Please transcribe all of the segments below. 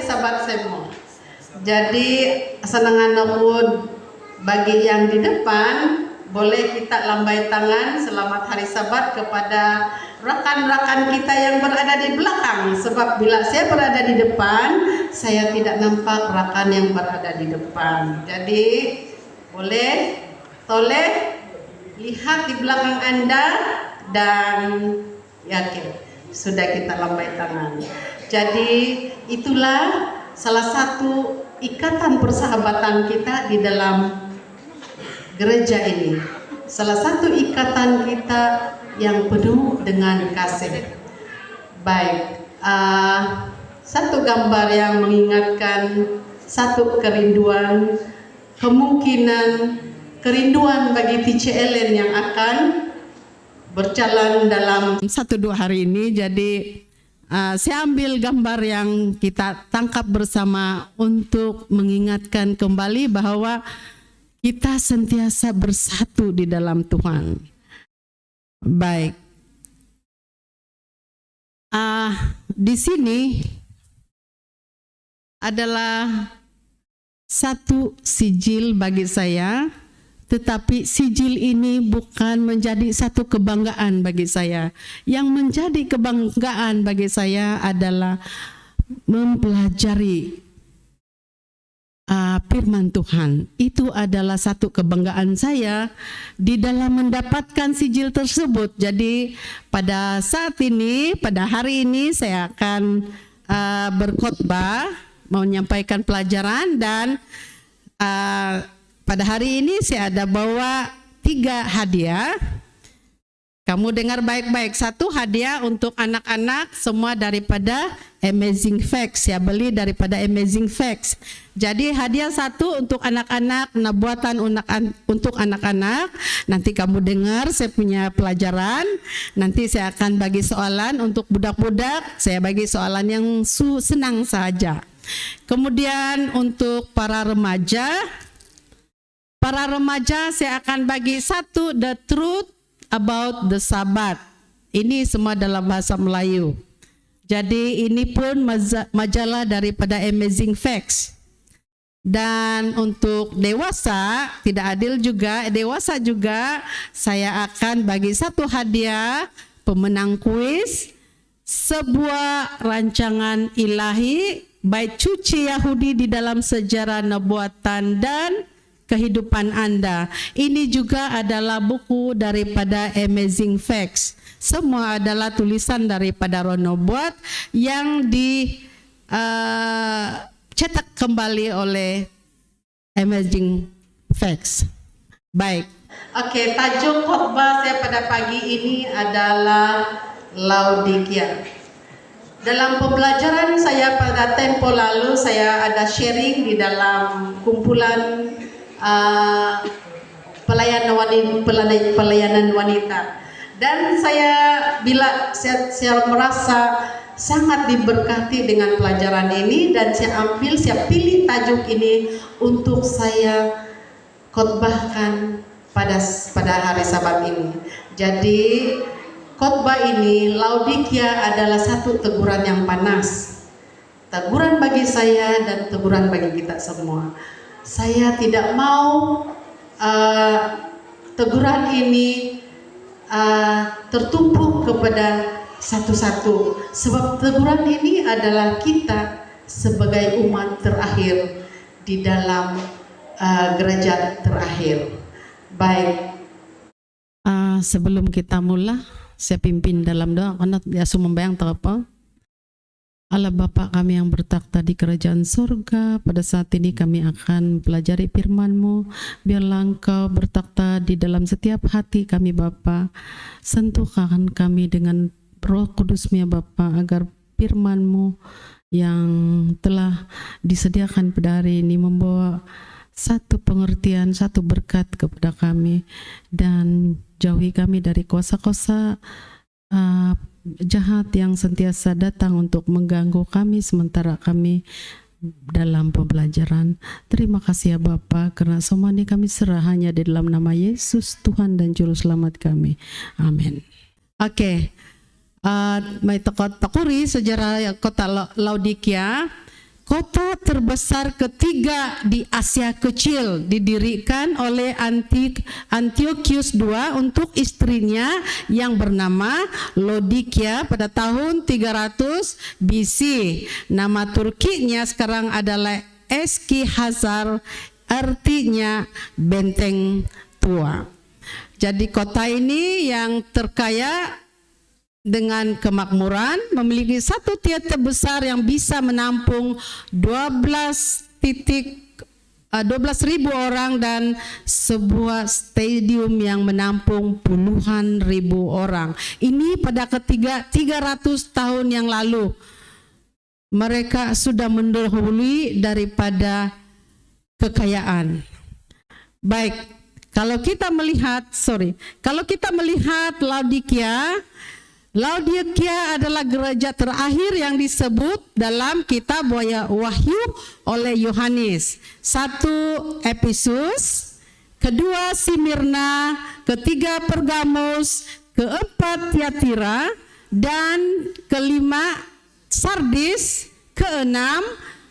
Sabat semua. Jadi senangan aku bagi yang di depan, boleh kita lambai tangan selamat hari Sabat kepada rekan-rekan kita yang berada di belakang. Sebab bila saya berada di depan, saya tidak nampak rekan yang berada di depan. Jadi toleh lihat di belakang Anda dan yakin sudah kita lambai tangan. Jadi itulah salah satu ikatan persahabatan kita di dalam gereja ini. Salah satu ikatan kita yang penuh dengan kasih. Baik, satu gambar yang mengingatkan satu kerinduan, kemungkinan kerinduan bagi TC Ellen yang akan berjalan dalam 1-2 hari ini. Jadi saya ambil gambar yang kita tangkap bersama untuk mengingatkan kembali bahwa kita sentiasa bersatu di dalam Tuhan. Baik, di sini adalah satu sijil bagi saya, tetapi sijil ini bukan menjadi satu kebanggaan bagi saya. Yang menjadi kebanggaan bagi saya adalah mempelajari firman Tuhan. Itu adalah satu kebanggaan saya di dalam mendapatkan sijil tersebut. Jadi pada saat ini, pada hari ini saya akan berkhotbah, menyampaikan pelajaran, dan pada hari ini saya ada bawa 3 hadiah. Kamu dengar baik-baik, 1 hadiah untuk anak-anak semua daripada Amazing Facts, ya, beli daripada Amazing Facts. Jadi hadiah 1 untuk anak-anak, buatan untuk anak-anak. Nanti kamu dengar saya punya pelajaran. Nanti saya akan bagi soalan untuk budak-budak. Saya bagi soalan yang senang saja. Kemudian untuk para remaja saya akan bagi 1 The Truth About the Sabbath. Ini semua dalam bahasa Melayu. Jadi ini pun majalah daripada Amazing Facts. Dan untuk dewasa, tidak adil juga, dewasa juga saya akan bagi 1 hadiah pemenang kuis, sebuah rancangan ilahi bait suci Yahudi di dalam sejarah nubuatan dan kehidupan Anda. Ini juga adalah buku daripada Amazing Facts. Semua adalah tulisan daripada Roh Nubuat yang dicetak kembali oleh Amazing Facts. Baik. Oke, tajuk khotbah saya pada pagi ini adalah Laodikia. Dalam pembelajaran saya pada tempo lalu, saya ada sharing di dalam kumpulan pelayanan wanita, dan saya merasa sangat diberkati dengan pelajaran ini, dan saya pilih tajuk ini untuk saya khotbahkan pada hari Sabat ini. Jadi khotbah ini, Laodikia adalah satu teguran yang panas, teguran bagi saya dan teguran bagi kita semua. Saya tidak mau teguran ini tertumpuk kepada satu-satu, sebab teguran ini adalah kita sebagai umat terakhir di dalam gereja terakhir. Baik, sebelum kita mulai, saya pimpin dalam doa. Karena ya sumembayang tahu apa? Allah Bapa kami yang bertakhta di kerajaan surga, pada saat ini kami akan pelajari firman-Mu. Biarlah Engkau bertakhta di dalam setiap hati kami Bapa. Sentuhkan kami dengan Roh Kudus-Mu ya Bapa, agar firman-Mu yang telah disediakan pada hari ini membawa satu pengertian, satu berkat kepada kami, dan jauhi kami dari kuasa-kuasa jahat yang sentiasa datang untuk mengganggu kami sementara kami dalam pembelajaran. Terima kasih ya Bapa, karena semua ini kami serah hanya di dalam nama Yesus Tuhan dan Juru Selamat kami. Amin. Oke, may takuri sejarah kota Laodikia. kota terbesar ketiga di Asia Kecil, didirikan oleh Antiochus II untuk istrinya yang bernama Laodikia pada tahun 300 BC. Nama Turkinya sekarang adalah Eski Hazar, artinya benteng tua. Jadi kota ini yang terkaya dengan kemakmuran, memiliki satu teater besar yang bisa menampung 12.000 orang dan sebuah stadium yang menampung puluhan ribu orang. Ini pada ketiga 300 tahun yang lalu. Mereka sudah mendahului daripada kekayaan. Baik, kalau kita melihat Laodikia adalah gereja terakhir yang disebut dalam kitab Wahyu oleh Yohanes. 1 Efesus, kedua Smyrna, ketiga Pergamus, keempat Tiatira, dan kelima Sardis, keenam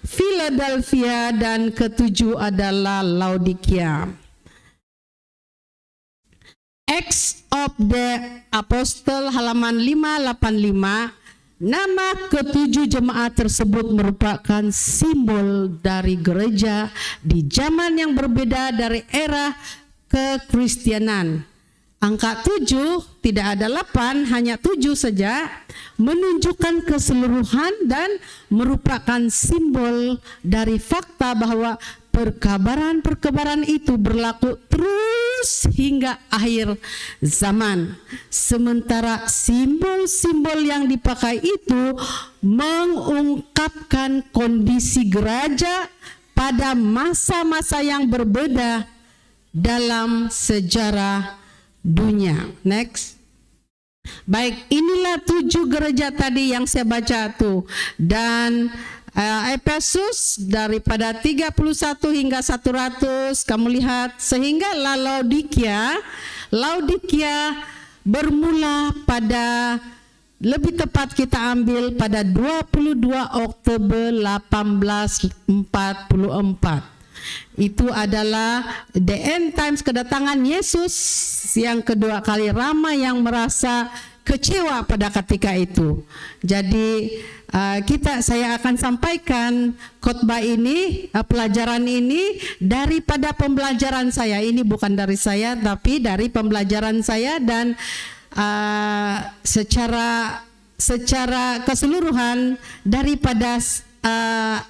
Philadelphia, dan ketujuh adalah Laodikia. Acts of the Apostle halaman 585, nama ketujuh jemaat tersebut merupakan simbol dari gereja di zaman yang berbeda dari era kekristenan. Angka 7 tidak ada 8, hanya 7 saja, menunjukkan keseluruhan dan merupakan simbol dari fakta bahwa perkabaran itu berlaku terus hingga akhir zaman. Sementara simbol-simbol yang dipakai itu mengungkapkan kondisi gereja pada masa-masa yang berbeda dalam sejarah dunia. Next. Baik, inilah 7 gereja tadi yang saya baca tuh. Dan Efesus daripada 31 hingga 100, kamu lihat, sehingga Laodikia bermula pada, lebih tepat kita ambil pada 22 Oktober 1844. Itu adalah the end times, kedatangan Yesus yang kedua kali. Ramai yang merasa kecewa pada ketika itu. Jadi saya akan sampaikan khotbah ini, pelajaran ini daripada pembelajaran saya. Ini bukan dari saya, tapi dari pembelajaran saya, dan secara keseluruhan daripada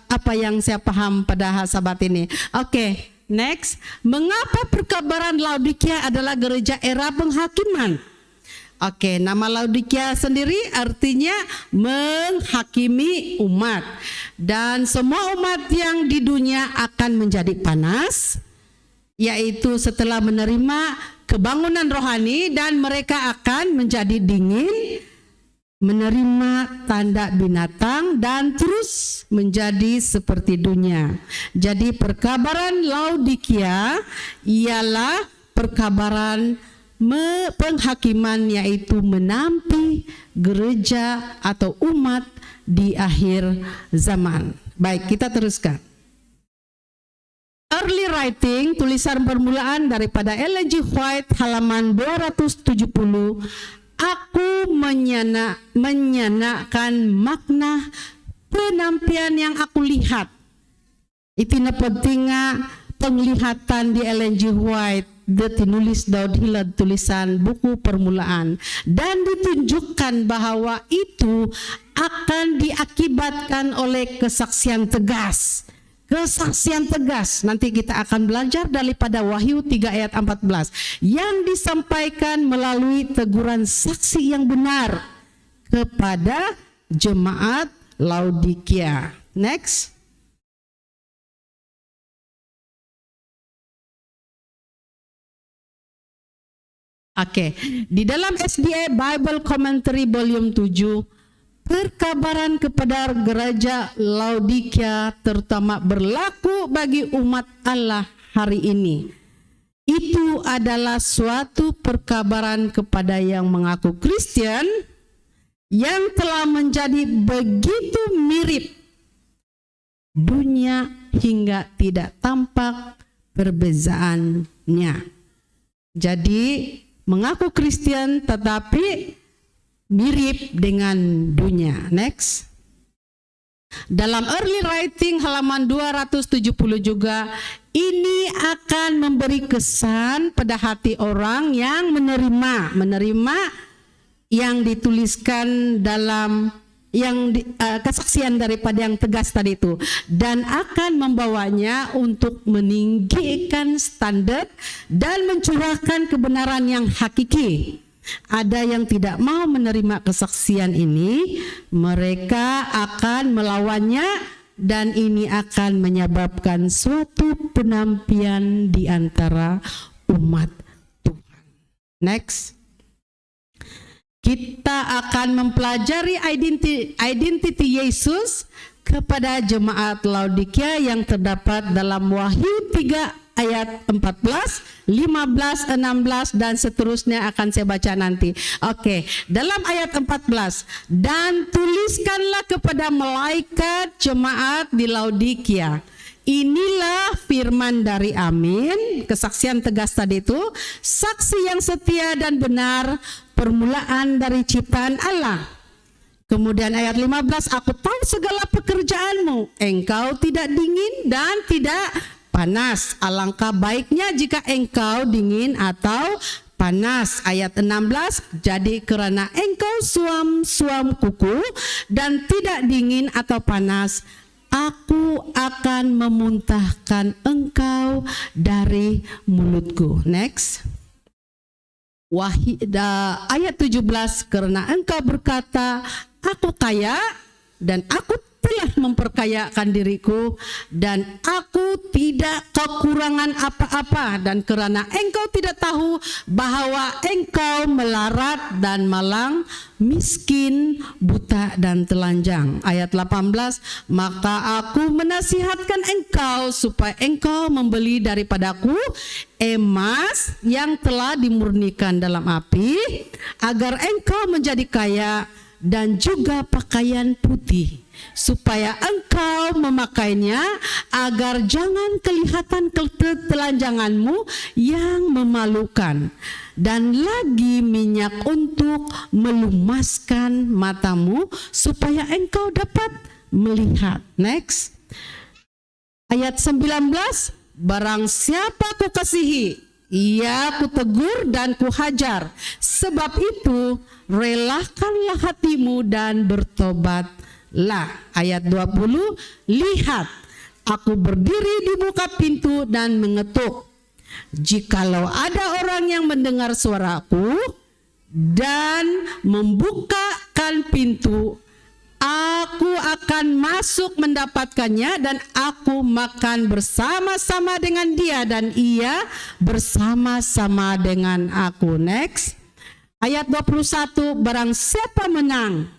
apa yang saya paham pada sahabat ini. Oke, next. Mengapa perkabaran Laodikia adalah gereja era penghakiman? Oke, nama Laodikia sendiri artinya menghakimi umat. Dan semua umat yang di dunia akan menjadi panas, yaitu setelah menerima kebangunan rohani, dan mereka akan menjadi dingin, menerima tanda binatang, dan terus menjadi seperti dunia. Jadi perkabaran Laodikia ialah perkabaran penghakiman, yaitu menampi gereja atau umat di akhir zaman. Baik, kita teruskan. Early writing, tulisan permulaan daripada Ellen G. White halaman 270. Aku menyanakan makna penampian yang aku lihat. Itu pentingnya penglihatan di Ellen G. White, ditulis Daud Hilal, tulisan buku permulaan, dan ditunjukkan bahwa itu akan diakibatkan oleh kesaksian tegas. Kesaksian tegas, nanti kita akan belajar daripada Wahyu 3 ayat 14, yang disampaikan melalui teguran saksi yang benar kepada jemaat Laodikia. Next. Oke, di dalam SDA Bible Commentary Volume 7, perkabaran kepada gereja Laodikia terutama berlaku bagi umat Allah hari ini. Itu adalah suatu perkabaran kepada yang mengaku Kristen, yang telah menjadi begitu mirip dunia hingga tidak tampak perbezaannya. Jadi mengaku Kristen tetapi mirip dengan dunia. Next. Dalam early writing halaman 270 juga, ini akan memberi kesan pada hati orang yang menerima yang dituliskan dalam kesaksian daripada yang tegas tadi itu, dan akan membawanya untuk meninggikan standar dan mencurahkan kebenaran yang hakiki. Ada yang tidak mau menerima kesaksian ini, mereka akan melawannya, dan ini akan menyebabkan suatu penampian di antara umat Tuhan. Next. Kita akan mempelajari identity Yesus kepada jemaat Laodikia yang terdapat dalam Wahyu 3 ayat 14, 15, 16 dan seterusnya akan saya baca nanti. Oke, dalam ayat 14, dan tuliskanlah kepada malaikat jemaat di Laodikia. Inilah firman dari Amin, kesaksian tegas tadi itu, saksi yang setia dan benar, permulaan dari ciptaan Allah. Kemudian ayat 15, aku tahu segala pekerjaanmu, engkau tidak dingin dan tidak panas. Alangkah baiknya jika engkau dingin atau panas. Ayat 16, jadi karena engkau suam kuku dan tidak dingin atau panas, aku akan memuntahkan engkau dari mulutku. Next. Ayat 17, karena engkau berkata, aku kaya dan aku telah memperkayakan diriku dan aku tidak kekurangan apa-apa, dan karena engkau tidak tahu bahwa engkau melarat dan malang, miskin, buta dan telanjang. Ayat 18, maka aku menasihatkan engkau supaya engkau membeli daripadaku emas yang telah dimurnikan dalam api, agar engkau menjadi kaya, dan juga pakaian putih, supaya engkau memakainya, agar jangan kelihatan ketelanjanganmu yang memalukan, dan lagi minyak untuk melumaskan matamu, supaya engkau dapat melihat. Next. Ayat 19, barang siapa kukasihi, ia kutegur dan kuhajar. Sebab itu relakanlah hatimu dan bertobatlah. Ayat 20, lihat, aku berdiri di muka pintu dan mengetuk. Jikalau ada orang yang mendengar suaraku dan membukakan pintu, aku akan masuk mendapatkannya, dan aku makan bersama-sama dengan dia dan ia bersama-sama dengan aku. Next. Ayat 21, barang siapa menang,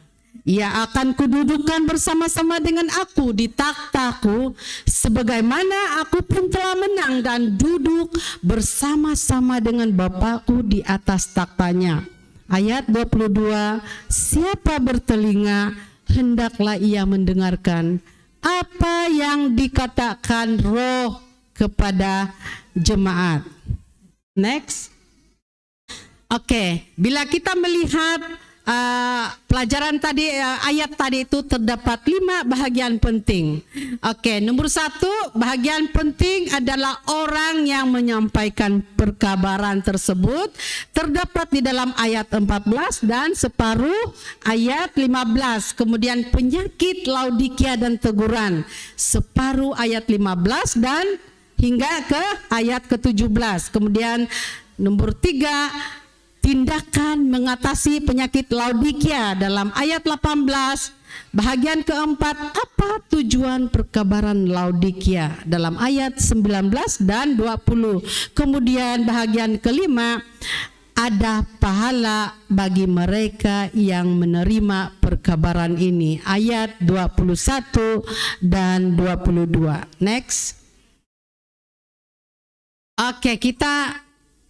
ia akan kududukan bersama-sama dengan aku di takhtaku, sebagaimana aku pun telah menang dan duduk bersama-sama dengan Bapakku di atas takhtanya. Ayat 22, siapa bertelinga, hendaklah ia mendengarkan apa yang dikatakan Roh kepada jemaat. Next. Oke, bila kita melihat pelajaran tadi, ayat tadi itu terdapat 5 bahagian penting. Oke, nomor 1, bahagian penting adalah orang yang menyampaikan perkabaran tersebut, terdapat di dalam ayat 14 dan separuh ayat 15. Kemudian penyakit Laodikia dan teguran, separuh ayat 15 dan hingga ke ayat ke-17. Kemudian nomor 3, tindakan mengatasi penyakit Laodikia dalam ayat 18. Bahagian keempat, apa tujuan perkabaran Laodikia dalam ayat 19 dan 20. Kemudian bahagian kelima, ada pahala bagi mereka yang menerima perkabaran ini, ayat 21 dan 22. Next. Oke, kita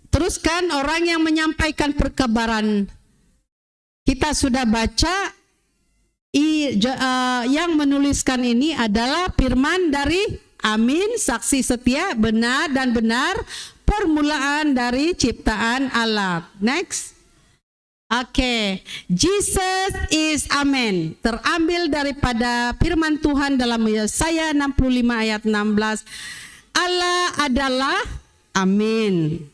teruskan orang yang menyampaikan perkabaran. Kita sudah baca Yang menuliskan ini adalah firman dari Amin, saksi setia, benar dan benar, permulaan dari ciptaan Allah. Next. Oke, Jesus is Amen. Terambil daripada firman Tuhan dalam Yesaya 65 ayat 16. Allah adalah Amin.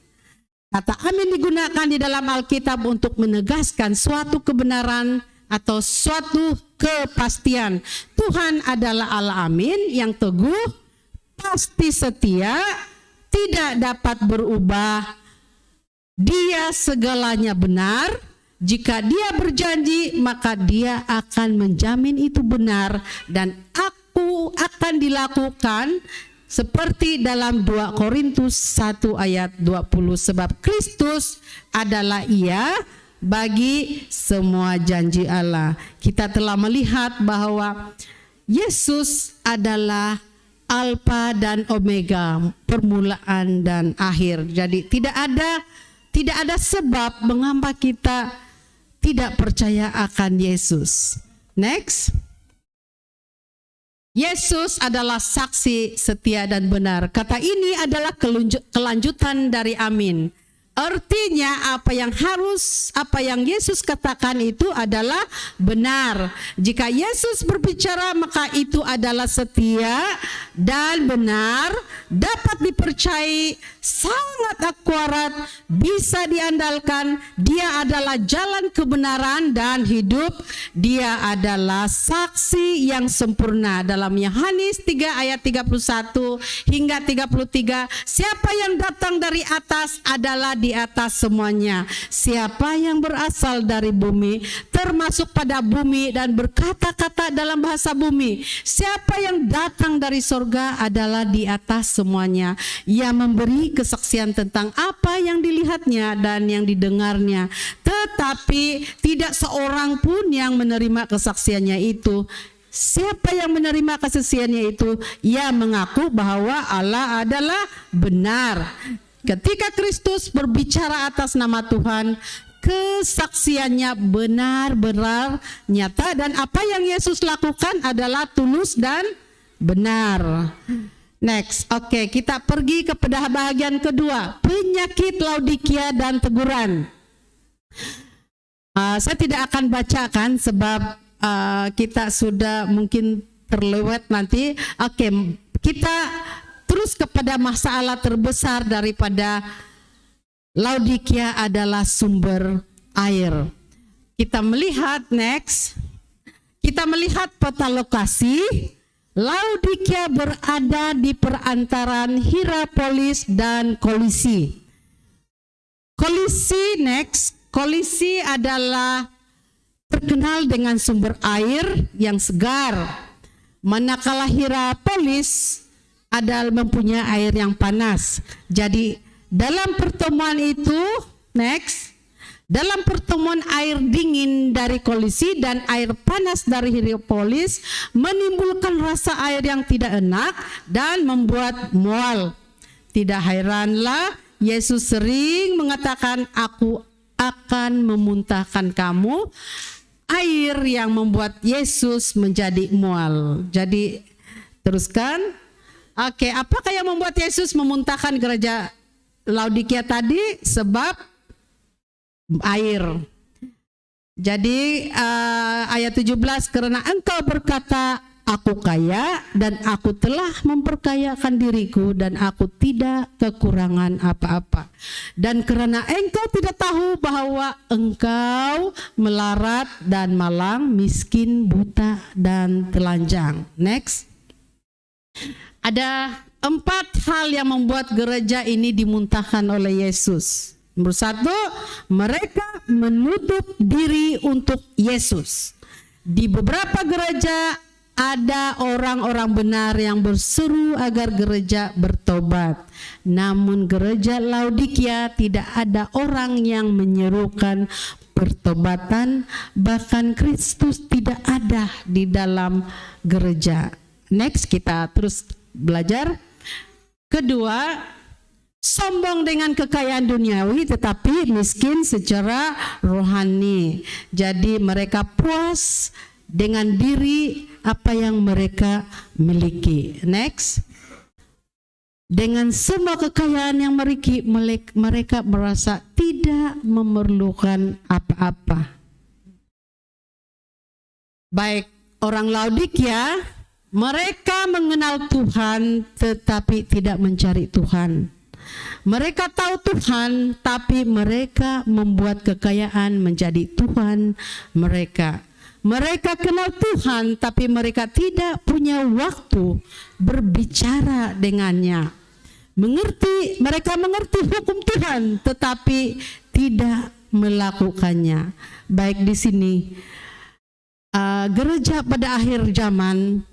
Kata Amin digunakan di dalam Alkitab untuk menegaskan suatu kebenaran atau suatu kepastian. Tuhan adalah Allah Amin yang teguh, pasti setia, tidak dapat berubah. Dia segalanya benar. Jika dia berjanji, maka dia akan menjamin itu benar dan aku akan dilakukan seperti dalam 2 Korintus 1 ayat 20. Sebab Kristus adalah Ia bagi semua janji Allah. Kita telah melihat bahwa Yesus adalah Alfa dan Omega, permulaan dan akhir. Jadi tidak ada sebab mengapa kita tidak percaya akan Yesus. Next. Yesus adalah saksi setia dan benar. Kata ini adalah kelanjutan dari Amin. Artinya apa yang Yesus katakan itu adalah benar. Jika Yesus berbicara, maka itu adalah setia dan benar, dapat dipercayai, sangat akurat, bisa diandalkan. Dia adalah jalan kebenaran dan hidup. Dia adalah saksi yang sempurna. Dalam Yohanes 3 ayat 31 hingga 33, siapa yang datang dari atas adalah di atas semuanya. Siapa yang berasal dari bumi termasuk pada bumi dan berkata-kata dalam bahasa bumi. Siapa yang datang dari sorga adalah di atas semuanya. Ia memberi kesaksian tentang apa yang dilihatnya dan yang didengarnya, tetapi tidak seorang pun yang menerima kesaksiannya itu. Siapa yang menerima kesaksiannya itu, ia mengaku bahwa Allah adalah benar. Ketika Kristus berbicara atas nama Tuhan, kesaksiannya benar-benar nyata, dan apa yang Yesus lakukan adalah tulus dan benar. Next, oke, kita pergi kepada bahagian kedua, penyakit Laodikia dan teguran. Saya tidak akan bacakan sebab kita sudah mungkin terlewat nanti. Oke, kita terus kepada masalah terbesar daripada Laodikia adalah sumber air. Kita melihat next, kita melihat peta lokasi. Laodikia berada di perantaran Hierapolis dan Kolisi. Kolisi adalah terkenal dengan sumber air yang segar, manakala Hierapolis adalah mempunyai air yang panas. Jadi dalam pertemuan itu, dalam pertemuan air dingin dari Kolisi dan air panas dari Hierapolis menimbulkan rasa air yang tidak enak dan membuat mual. Tidak heranlah Yesus sering mengatakan, aku akan memuntahkan kamu. Air yang membuat Yesus menjadi mual. Jadi teruskan. Oke, apakah yang membuat Yesus memuntahkan gereja Laodikia tadi? Sebab air. Jadi ayat 17, karena engkau berkata, aku kaya dan aku telah memperkayakan diriku dan aku tidak kekurangan apa-apa. Dan karena engkau tidak tahu bahwa engkau melarat dan malang, miskin, buta dan telanjang. Next. Ada 4 hal yang membuat gereja ini dimuntahkan oleh Yesus. Nomor 1, mereka menutup diri untuk Yesus. Di beberapa gereja ada orang-orang benar yang berseru agar gereja bertobat. Namun gereja Laodikia tidak ada orang yang menyerukan pertobatan, bahkan Kristus tidak ada di dalam gereja. Next, kita terus belajar. Kedua, sombong dengan kekayaan duniawi tetapi miskin secara rohani. Jadi mereka puas dengan diri apa yang mereka miliki. Next. Dengan semua kekayaan yang mereka merasa tidak memerlukan apa-apa. Baik orang Laodikia, mereka mengenal Tuhan tetapi tidak mencari Tuhan. Mereka tahu Tuhan tapi mereka membuat kekayaan menjadi Tuhan mereka. Mereka kenal Tuhan tapi mereka tidak punya waktu berbicara dengannya. Mereka mengerti hukum Tuhan tetapi tidak melakukannya. Baik di sini gereja pada akhir zaman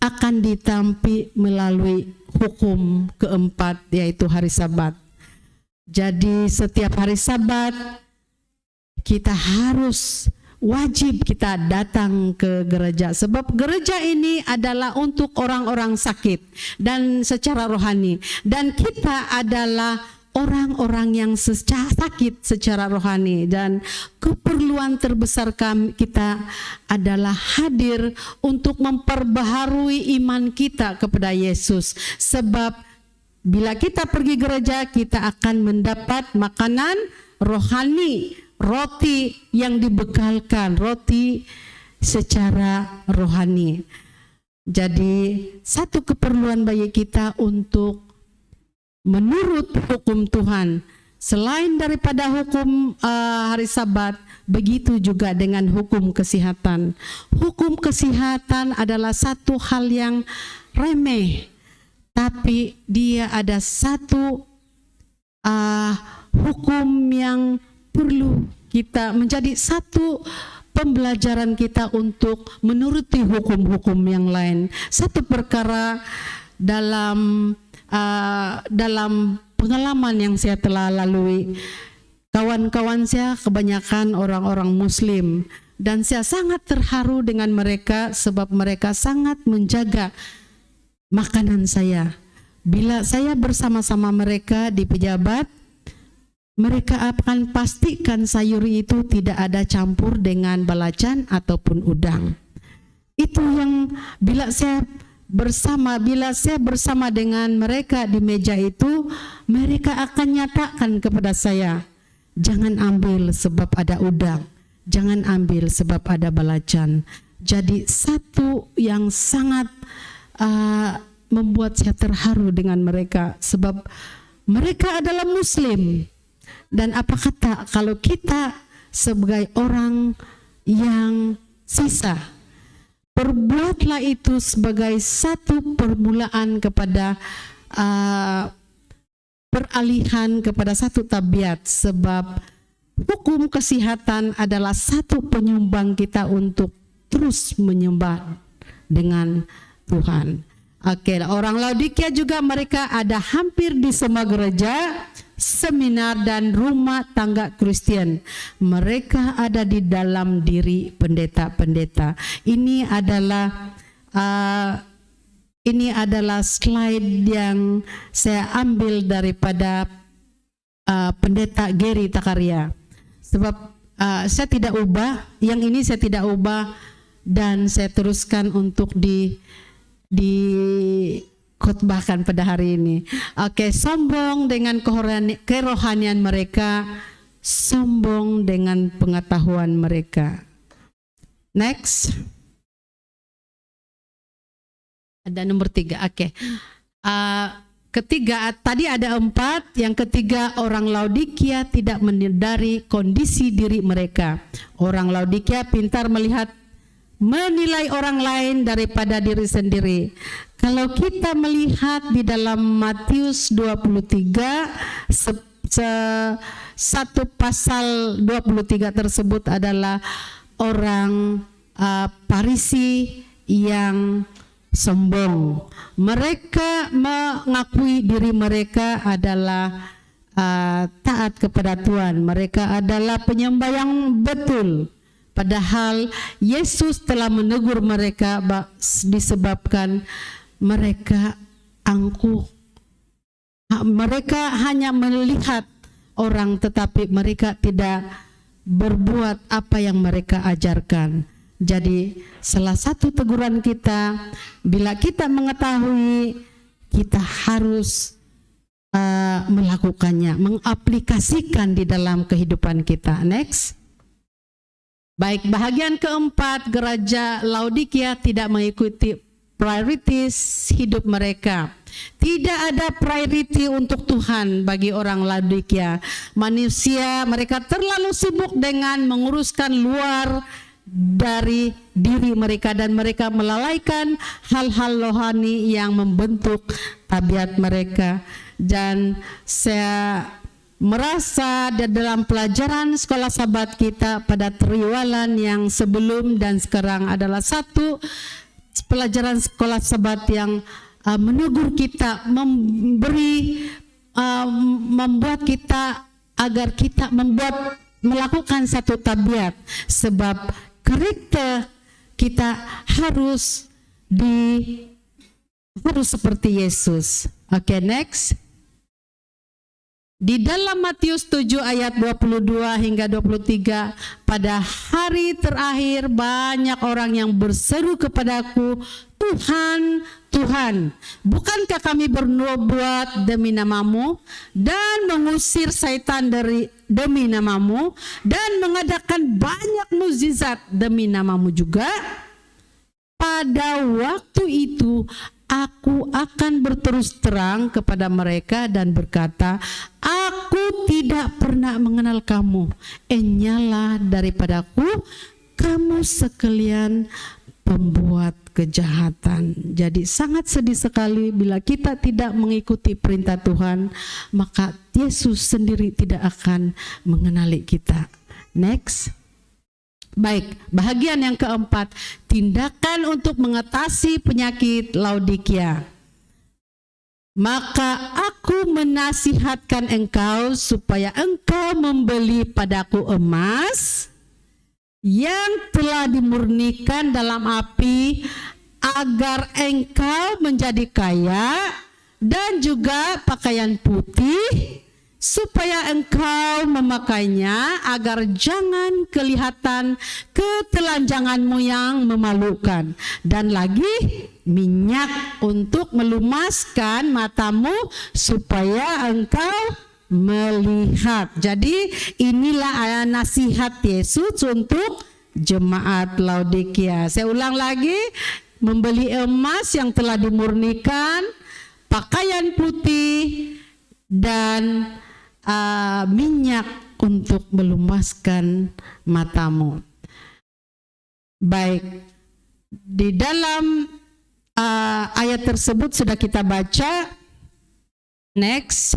akan ditampi melalui hukum keempat, yaitu hari Sabat. Jadi setiap hari Sabat kita harus wajib kita datang ke gereja, sebab gereja ini adalah untuk orang-orang sakit dan secara rohani, dan kita adalah orang-orang yang sakit secara rohani, dan keperluan terbesar kita adalah hadir untuk memperbaharui iman kita kepada Yesus. Sebab bila kita pergi gereja, kita akan mendapat makanan rohani, roti yang dibekalkan, roti secara rohani. Jadi satu keperluan bagi kita untuk menurut hukum Tuhan. Selain daripada hukum hari Sabat, begitu juga dengan hukum kesehatan. Hukum kesehatan adalah satu hal yang remeh, tapi dia ada satu hukum yang perlu kita menjadi satu pembelajaran kita untuk menuruti hukum-hukum yang lain. Satu perkara dalam pengalaman yang saya telah lalui, kawan-kawan saya kebanyakan orang-orang Muslim, dan saya sangat terharu dengan mereka sebab mereka sangat menjaga makanan saya. Bila saya bersama-sama mereka di pejabat, mereka akan pastikan sayur itu tidak ada campur dengan belacan ataupun udang. Itu yang bila saya bersama dengan mereka di meja itu, mereka akan nyatakan kepada saya, jangan ambil sebab ada udang, jangan ambil sebab ada belacan. Jadi satu yang sangat membuat saya terharu dengan mereka, sebab mereka adalah Muslim. Dan apa kata kalau kita sebagai orang yang sisa, perbuatlah itu sebagai satu permulaan kepada peralihan kepada satu tabiat, sebab hukum kesehatan adalah satu penyumbang kita untuk terus menyembah dengan Tuhan. Oke, orang Laodikia juga mereka ada hampir di semua gereja, seminar dan rumah tangga Kristen. Mereka ada di dalam diri pendeta-pendeta. Ini adalah slide yang saya ambil daripada pendeta Gary Takaria. Sebab saya tidak ubah, yang ini saya tidak ubah dan saya teruskan untuk khotbahkan pada hari ini. Oke, sombong dengan kerohanian mereka, sombong dengan pengetahuan mereka. Next. Ada nomor 3. Oke. Ketiga, tadi ada 4. Yang ketiga, orang Laodikia tidak menyadari kondisi diri mereka. Orang Laodikia pintar menilai orang lain daripada diri sendiri. Kalau kita melihat di dalam Matius 23, satu pasal 23 tersebut adalah orang Farisi yang sombong. Mereka mengakui diri mereka adalah taat kepada Tuhan. Mereka adalah penyembah yang betul. Padahal Yesus telah menegur mereka disebabkan mereka angkuh. Mereka hanya melihat orang tetapi mereka tidak berbuat apa yang mereka ajarkan. Jadi salah satu teguran kita, bila kita mengetahui, kita harus melakukannya, mengaplikasikan di dalam kehidupan kita. Next. Baik, bahagian keempat, gereja Laodikia tidak mengikuti prioritas hidup mereka. Tidak ada priority untuk Tuhan bagi orang Laodikia. Manusia, mereka terlalu sibuk dengan menguruskan luar dari diri mereka, dan mereka melalaikan hal-hal rohani yang membentuk tabiat mereka. Dan saya merasa di dalam pelajaran sekolah sahabat kita pada triwalan yang sebelum dan sekarang adalah satu pelajaran sekolah sahabat yang menegur kita, membuat kita agar kita melakukan satu tabiat, sebab karakter kita harus seperti Yesus. Oke, next. Di dalam Matius 7 ayat 22 hingga 23, pada hari terakhir banyak orang yang berseru kepadaku, Tuhan, Tuhan, bukankah kami bernubuat demi namamu dan mengusir syaitan demi namamu dan mengadakan banyak mukjizat demi namamu juga? Pada waktu itu aku akan berterus terang kepada mereka dan berkata, aku tidak pernah mengenal kamu. Enyala daripadaku, kamu sekalian pembuat kejahatan. Jadi sangat sedih sekali bila kita tidak mengikuti perintah Tuhan, maka Yesus sendiri tidak akan mengenali kita. Next. Baik, bahagian yang keempat, tindakan untuk mengatasi penyakit Laodikia. Maka aku menasihatkan engkau supaya engkau membeli padaku emas yang telah dimurnikan dalam api, agar engkau menjadi kaya, dan juga pakaian putih, supaya engkau memakainya, agar jangan kelihatan ketelanjanganmu yang memalukan, dan lagi minyak untuk melumaskan matamu supaya engkau melihat. Jadi inilah nasihat Yesus untuk jemaat Laodikia. Saya ulang lagi, membeli emas yang telah dimurnikan, pakaian putih, dan minyak untuk melumaskan matamu. Baik, di dalam ayat tersebut sudah kita baca. Next.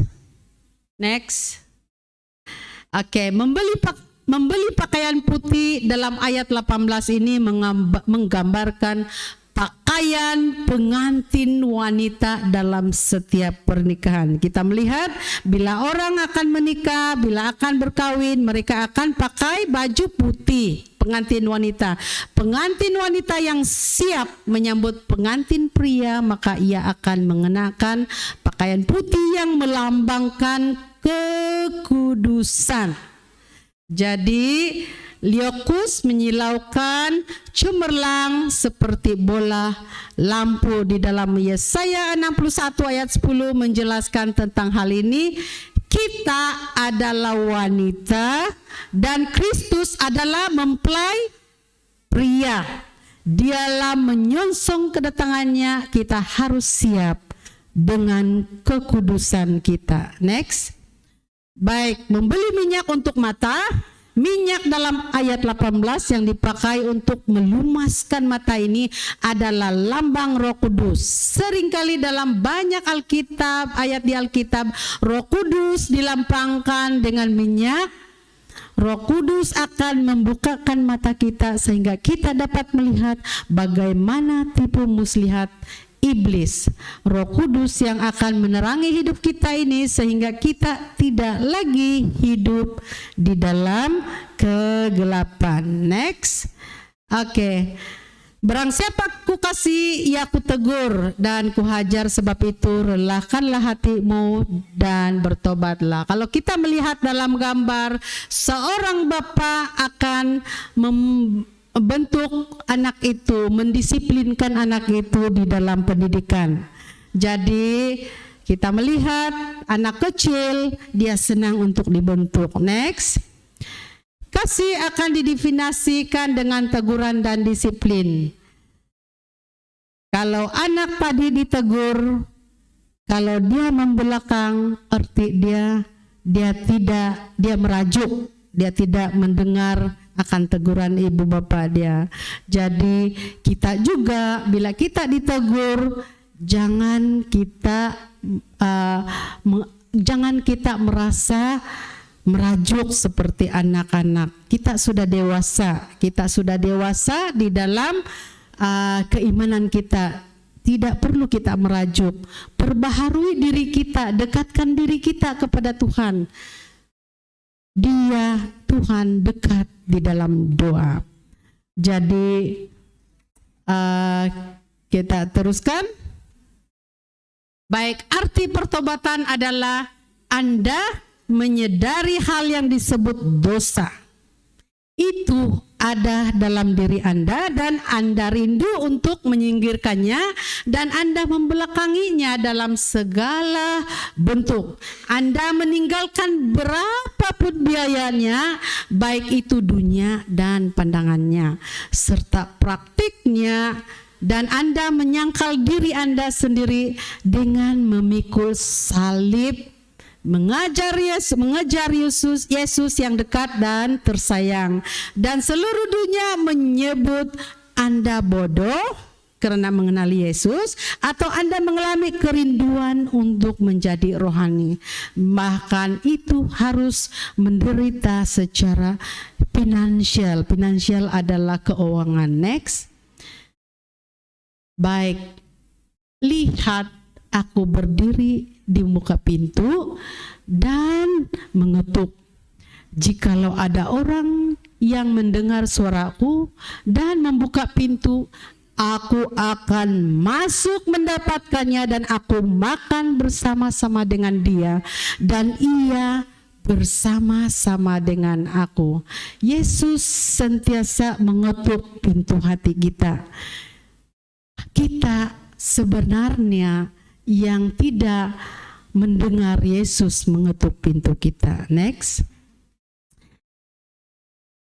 Oke, membeli pakaian putih dalam ayat 18 ini menggambarkan pakaian pengantin wanita dalam setiap pernikahan. Kita melihat bila orang akan menikah, bila akan berkawin, mereka akan pakai baju putih, pengantin wanita. Pengantin wanita yang siap menyambut pengantin pria, maka ia akan mengenakan pakaian putih yang melambangkan kekudusan. Jadi Liokus menyilaukan, cemerlang seperti bola lampu. Di dalam Yesaya 61 ayat 10 menjelaskan tentang hal ini. Kita adalah wanita dan Kristus adalah mempelai pria. Dialah menyongsong kedatangannya, kita harus siap dengan kekudusan kita. Next. Baik, membeli minyak untuk mata. Minyak dalam ayat 18 yang dipakai untuk melumaskan mata ini adalah lambang Roh Kudus. Seringkali dalam banyak Alkitab, ayat di Alkitab, Roh Kudus dilambangkan dengan minyak. Roh Kudus akan membukakan mata kita sehingga kita dapat melihat bagaimana tipu muslihat iblis. Roh Kudus yang akan menerangi hidup kita ini sehingga kita tidak lagi hidup di dalam kegelapan. Next. Oke. Barang siapa ku kasih, ia ku tegur dan ku hajar, sebab itu relahkanlah hatimu dan bertobatlah. Kalau kita melihat dalam gambar, seorang bapa akan membentuk anak itu, mendisiplinkan anak itu di dalam pendidikan. Jadi kita melihat anak kecil dia senang untuk dibentuk. Next. Kasih akan didefinisikan dengan teguran dan disiplin. Kalau anak tadi ditegur, kalau dia membelakang, arti dia merajuk, dia tidak mendengar akan teguran ibu bapak dia. Jadi kita juga bila kita ditegur, jangan kita merasa merajuk seperti anak-anak. Kita sudah dewasa di dalam keimanan kita. Tidak perlu kita merajuk. Perbaharui diri kita, dekatkan diri kita kepada Tuhan. Dia Tuhan dekat di dalam doa. Jadi kita teruskan. Baik, arti pertobatan adalah Anda menyadari hal yang disebut dosa. Itu ada dalam diri Anda dan Anda rindu untuk menyingkirkannya dan Anda membelakanginya dalam segala bentuk. Anda meninggalkan berapapun biayanya, baik itu dunia dan pandangannya, serta praktiknya, dan Anda menyangkal diri Anda sendiri dengan memikul salib, mengejar Yesus yang dekat dan tersayang, dan seluruh dunia menyebut Anda bodoh karena mengenali Yesus, atau Anda mengalami kerinduan untuk menjadi rohani. Bahkan itu harus menderita secara finansial. Finansial adalah keuangan. Next. Baik, lihat aku berdiri di muka pintu dan mengetuk. Jikalau ada orang yang mendengar suaraku dan membuka pintu, aku akan masuk mendapatkannya dan aku makan bersama-sama dengan dia dan ia bersama-sama dengan aku. Yesus sentiasa mengetuk pintu hati kita. Kita sebenarnya yang tidak mendengar Yesus mengetuk pintu kita. Next.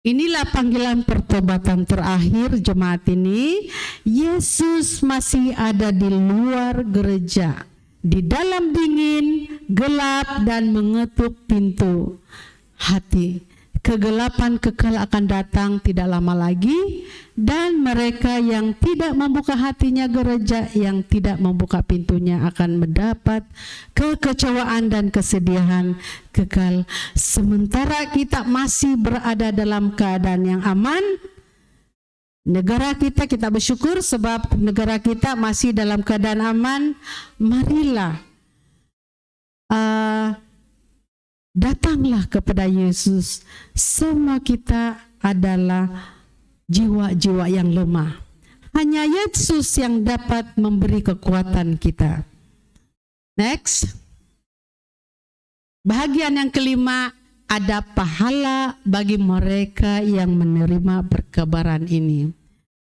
Inilah panggilan pertobatan terakhir jemaat ini. Yesus masih ada di luar gereja, di dalam dingin, gelap, dan mengetuk pintu hati. Kegelapan kekal akan datang tidak lama lagi, dan mereka yang tidak membuka hatinya gereja, yang tidak membuka pintunya akan mendapat kekecewaan dan kesedihan kekal. Sementara kita masih berada dalam keadaan yang aman, negara kita bersyukur sebab negara kita masih dalam keadaan aman. Marilah datanglah kepada Yesus. Semua kita adalah jiwa-jiwa yang lemah. Hanya Yesus yang dapat memberi kekuatan kita. Next. Bahagian yang kelima, ada pahala bagi mereka yang menerima perkabaran ini.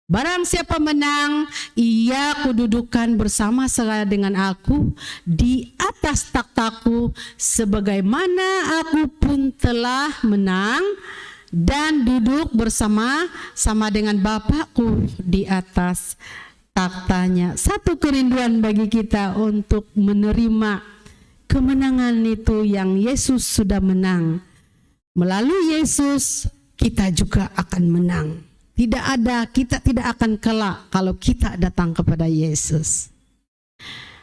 Barang siapa menang, ia kududukan bersama-sama dengan aku di atas takhtaku, sebagaimana aku pun telah menang dan duduk bersama-sama dengan Bapakku di atas takhtanya. Satu kerinduan bagi kita untuk menerima kemenangan itu yang Yesus sudah menang. Melalui Yesus kita juga akan menang. Kita tidak akan kalah kalau kita datang kepada Yesus.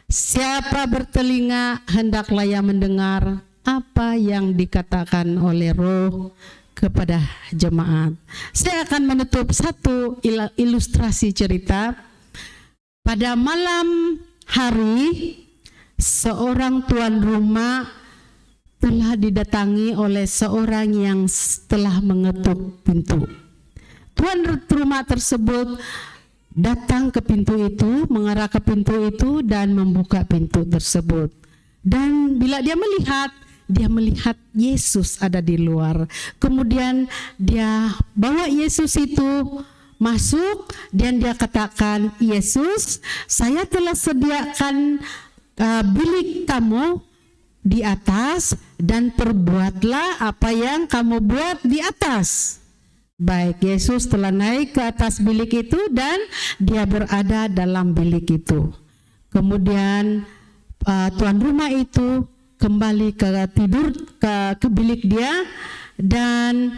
Siapa bertelinga hendaklah ia mendengar apa yang dikatakan oleh Roh kepada jemaat. Saya akan menutup satu ilustrasi cerita. Pada malam hari, seorang tuan rumah telah didatangi oleh seorang yang telah mengetuk pintu. Tuan rumah tersebut datang ke pintu itu, mengarah ke pintu itu dan membuka pintu tersebut. Dan bila dia melihat Yesus ada di luar. Kemudian dia bawa Yesus itu masuk dan dia katakan, Yesus, saya telah sediakan bilik kamu di atas dan perbuatlah apa yang kamu buat di atas. Baik, Yesus telah naik ke atas bilik itu dan dia berada dalam bilik itu. Kemudian tuan rumah itu kembali ke tidur ke bilik dia dan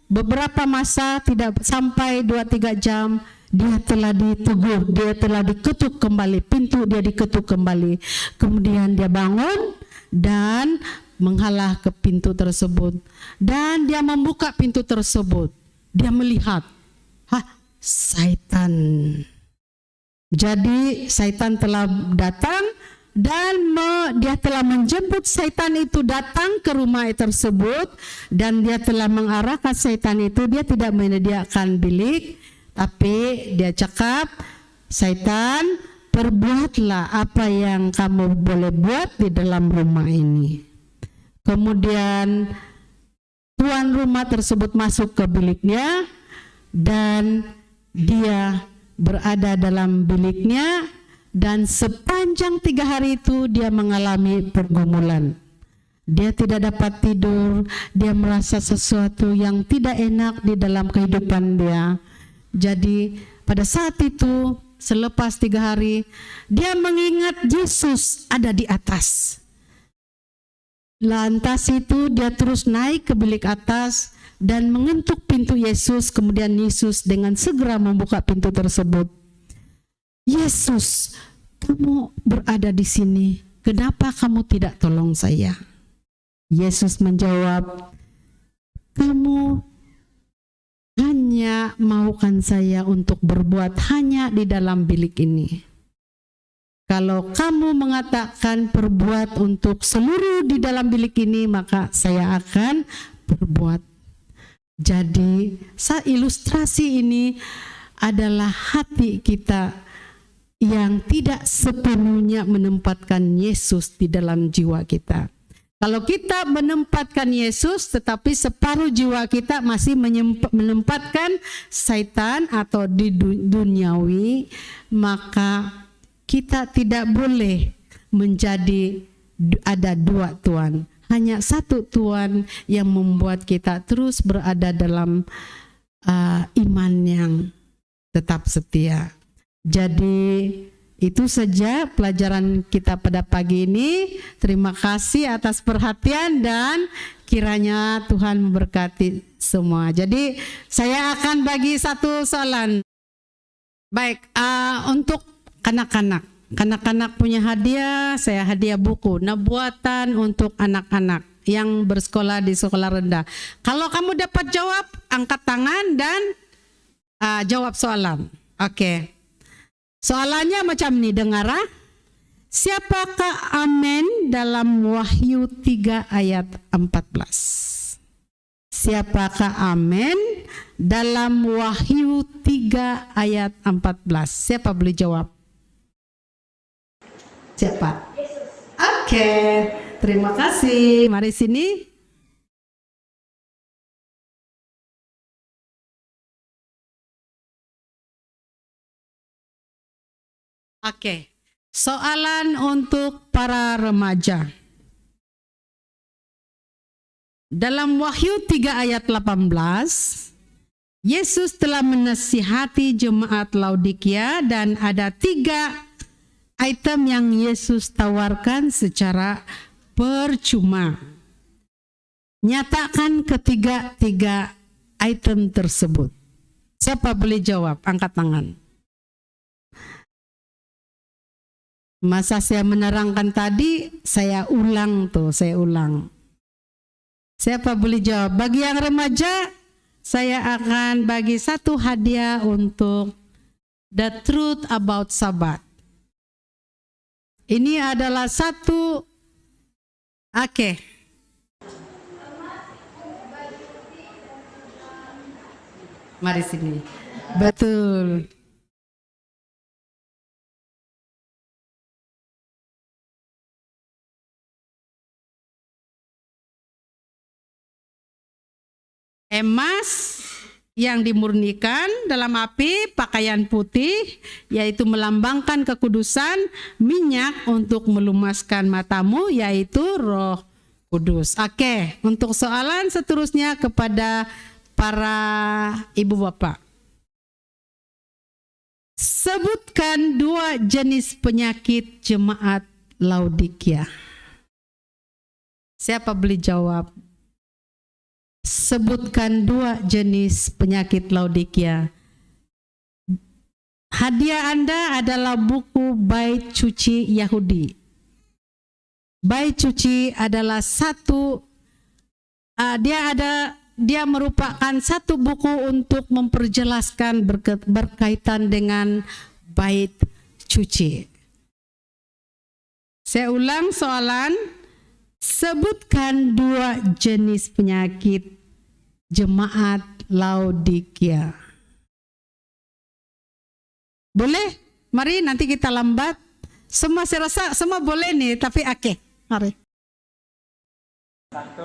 beberapa masa, tidak sampai 2-3 jam, dia telah ditegur, dia telah diketuk kembali, pintu dia diketuk kembali. Kemudian dia bangun dan menghalah ke pintu tersebut. Dan dia membuka pintu tersebut. Dia melihat, Satan. Jadi Satan telah datang dan dia telah menjemput Satan itu datang ke rumah tersebut dan dia telah mengarahkan Satan itu. Dia tidak menyediakan bilik, tapi dia cakap, Satan, perbuatlah apa yang kamu boleh buat di dalam rumah ini. Kemudian tuan rumah tersebut masuk ke biliknya dan dia berada dalam biliknya dan sepanjang 3 hari itu dia mengalami pergumulan. Dia tidak dapat tidur, dia merasa sesuatu yang tidak enak di dalam kehidupan dia. Jadi pada saat itu selepas 3 hari dia mengingat Yesus ada di atas. Lantas itu dia terus naik ke bilik atas dan mengetuk pintu Yesus. Kemudian Yesus dengan segera membuka pintu tersebut. Yesus, kamu berada di sini. Kenapa kamu tidak tolong saya? Yesus menjawab, kamu hanya maukan saya untuk berbuat hanya di dalam bilik ini. Kalau kamu mengatakan perbuat untuk seluruh di dalam bilik ini, maka saya akan berbuat. Jadi, ilustrasi ini adalah hati kita yang tidak sepenuhnya menempatkan Yesus di dalam jiwa kita. Kalau kita menempatkan Yesus, tetapi separuh jiwa kita masih menempatkan Satan atau di duniawi, maka kita tidak boleh menjadi ada 2 Tuhan. Hanya 1 Tuhan yang membuat kita terus berada dalam iman yang tetap setia. Jadi itu saja pelajaran kita pada pagi ini. Terima kasih atas perhatian dan kiranya Tuhan memberkati semua. Jadi saya akan bagi 1 soalan. Baik, untuk kanak-kanak punya hadiah, saya hadiah buku buatan untuk anak-anak yang bersekolah di sekolah rendah. Kalau kamu dapat jawab, angkat tangan dan jawab soalan. Oke. Soalannya macam ini, dengar. Siapakah Amen dalam Wahyu 3 ayat 14? Siapakah Amen dalam Wahyu 3 ayat 14? Siapa boleh jawab? Siapa? Oke, terima kasih. Mari sini. Oke, soalan untuk para remaja. Dalam Wahyu 3 ayat 18, Yesus telah menasihati jemaat Laodikia dan ada 3 item yang Yesus tawarkan secara percuma. Nyatakan ketiga item tersebut. Siapa boleh jawab? Angkat tangan. Masa saya menerangkan tadi, saya ulang. Siapa boleh jawab? Bagi yang remaja, saya akan bagi 1 hadiah untuk The Truth About Sabat. Ini adalah 1. Oke. Mari sini. Betul. Emas yang dimurnikan dalam api, pakaian putih yaitu melambangkan kekudusan, minyak untuk melumaskan matamu yaitu Roh Kudus. Oke, untuk soalan seterusnya kepada para ibu bapak. Sebutkan 2 jenis penyakit jemaat Laodikia. Siapa boleh jawab? Sebutkan 2 jenis penyakit Laodikia. Hadiah Anda adalah buku Bait Suci Yahudi. Bait Suci adalah dia merupakan satu buku untuk memperjelaskan berkaitan dengan Bait Suci. Saya ulang soalan. Sebutkan 2 jenis penyakit jemaat Laodikia. Boleh? Mari nanti kita lambat. Semua saya rasa semua boleh nih, tapi oke. Mari. 1.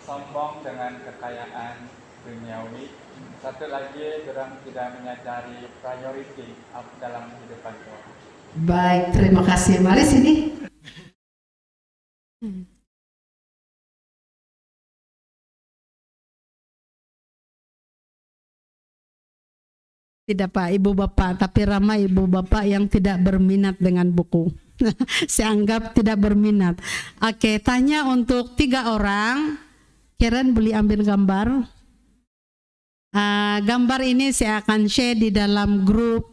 Sombong dengan kekayaan duniawi. 1 lagi, orang tidak menyadari priority dalam kehidupan Tuhan. Baik, terima kasih. Mari sini. Tidak Pak, Ibu Bapak, tapi ramai Ibu Bapak yang tidak berminat dengan buku. Saya anggap tidak berminat. Oke, tanya untuk 3 orang. Karen boleh ambil gambar. Gambar ini saya akan share di dalam grup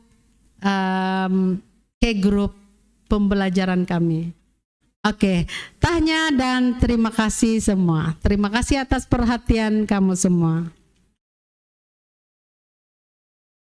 grup pembelajaran kami. Oke, tanya dan terima kasih semua. Terima kasih atas perhatian kamu semua.